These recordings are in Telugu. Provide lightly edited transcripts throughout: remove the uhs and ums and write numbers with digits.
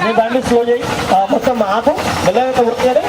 నీ బండి స్లో చేయి, మొత్తం ఆకు మెల్లగా ఉడికాలి.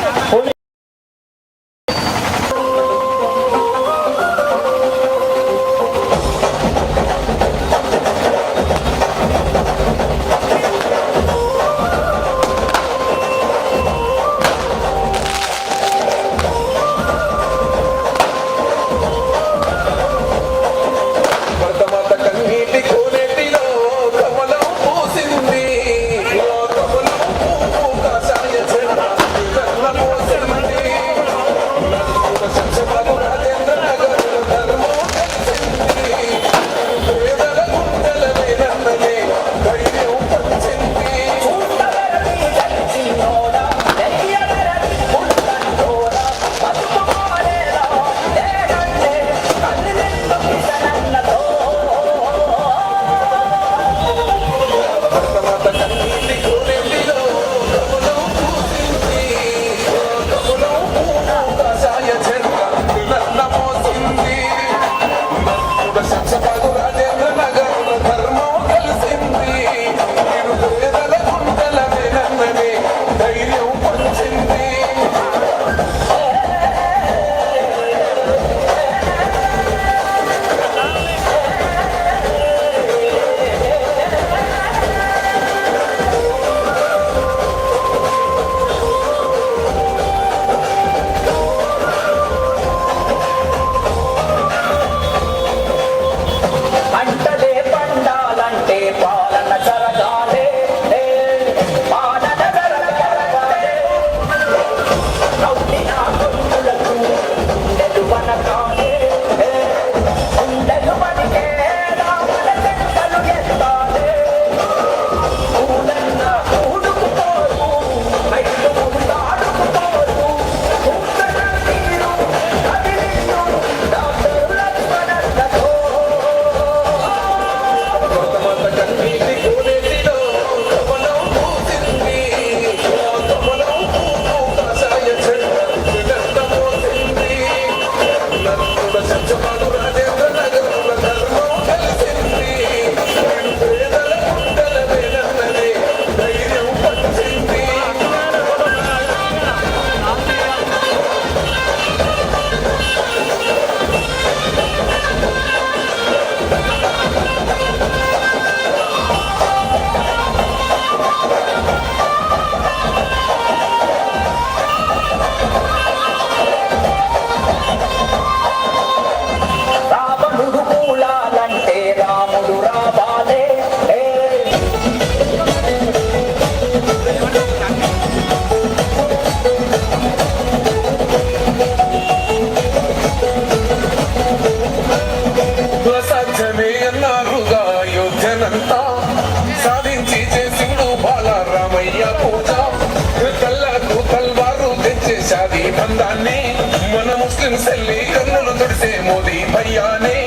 మన ముస్లిం సెల్లి కన్నులు తుడిసే మోదీ భయ్యానే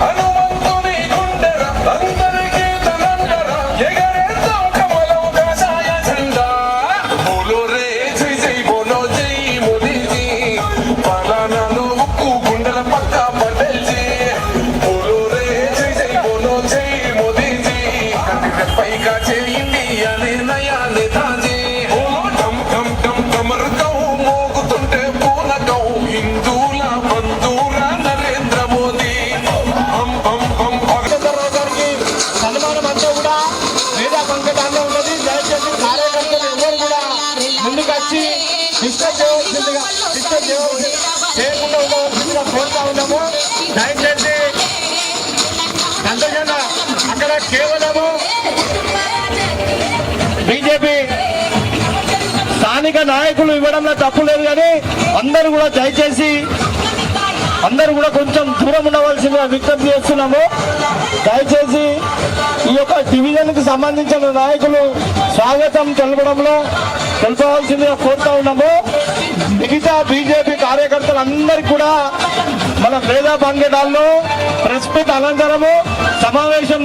హనుమంతుని గుండెర అందరికీ తనందర ఎగరేద్దాం కమలం కాషాయ జెండా బోలో రే జై జై బోలో జై మోదీజీ పలానాలు ఉక్కు గుండెల పక్క పటేల్ జీ బోలో రే జై జై బోలో జై మోదీజీ కంటి పైగా చేయింది అనే నయా నేతాజీ ముందుకొచ్చి చేయకుండా ఉండవలసిందిగా కోరుతా ఉన్నాము. దయచేసి సంతోషంగా అక్కడ కేవలము బీజేపీ స్థానిక నాయకులు ఇవ్వడంలో తప్పు లేదు, కానీ అందరూ కూడా దయచేసి అందరూ కూడా కొంచెం దూరం ఉండవలసిందిగా విజ్ఞప్తి చేస్తున్నాము. దయచేసి ఈ యొక్క డివిజన్ కి సంబంధించిన నాయకులు స్వాగతం తెలపవలసిందిగా కోరుతా ఉన్నాము. మిగతా బీజేపీ కార్యకర్తలు అందరికీ కూడా మన వేద బంగేడాల్లో ప్రెస్ మీట్ అనంతరము సమావేశం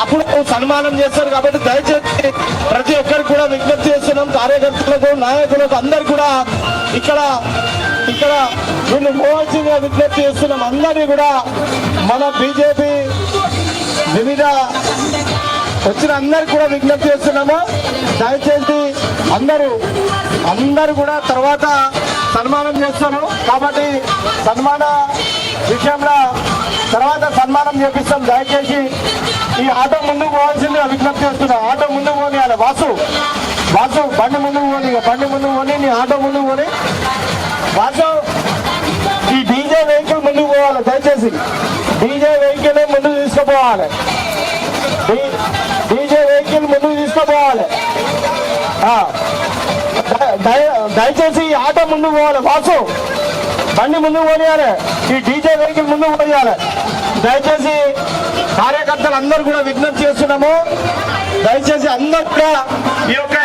అప్పుడు సన్మానం చేస్తారు. కాబట్టి దయచేసి ప్రతి ఒక్కరికి కూడా విజ్ఞప్తి చేస్తున్నాం. కార్యకర్తలకు నాయకులకు అందరు కూడా ఇక్కడ వీళ్ళు పోవాల్సిందిగా విజ్ఞప్తి చేస్తున్నాం. అందరినీ కూడా మన బీజేపీ వివిధ వచ్చిన అందరికి కూడా విజ్ఞప్తి చేస్తున్నాము. దయచేసి అందరూ కూడా తర్వాత సన్మానం చేస్తాను కాబట్టి సన్మాన విషయంలో తర్వాత సన్మానం చేపిస్తాం. దయచేసి ఈ ఆటో ముందుకు పోవాల్సిందిగా విజ్ఞప్తి చేస్తున్నా. ఆటో ముందుకు పోనీయాలి. వాసు బండి ముందుకు పోని నీ ఆటో ముందుకు పోని. వాసు ఈ డీజే వెహికల్ ముందుకు పోవాలి. దయచేసి డీజే వెహికల్ ముందుకు తీసుకుపోవాలి. డీజే వెహికల్ ముందుకు తీసుకుపోవాలి. దయచేసి ఈ ఆటో ముందుకు పోవాలి. వాసు బండి ముందుకు పోనీయాలి. ఈ డీజే వెహికల్ ముందుకు పోయాలి. దయచేసి కార్యకర్తలు అందరూ కూడా విజ్ఞప్తి చేస్తున్నాము. దయచేసి అందరూ కూడా ఈ యొక్క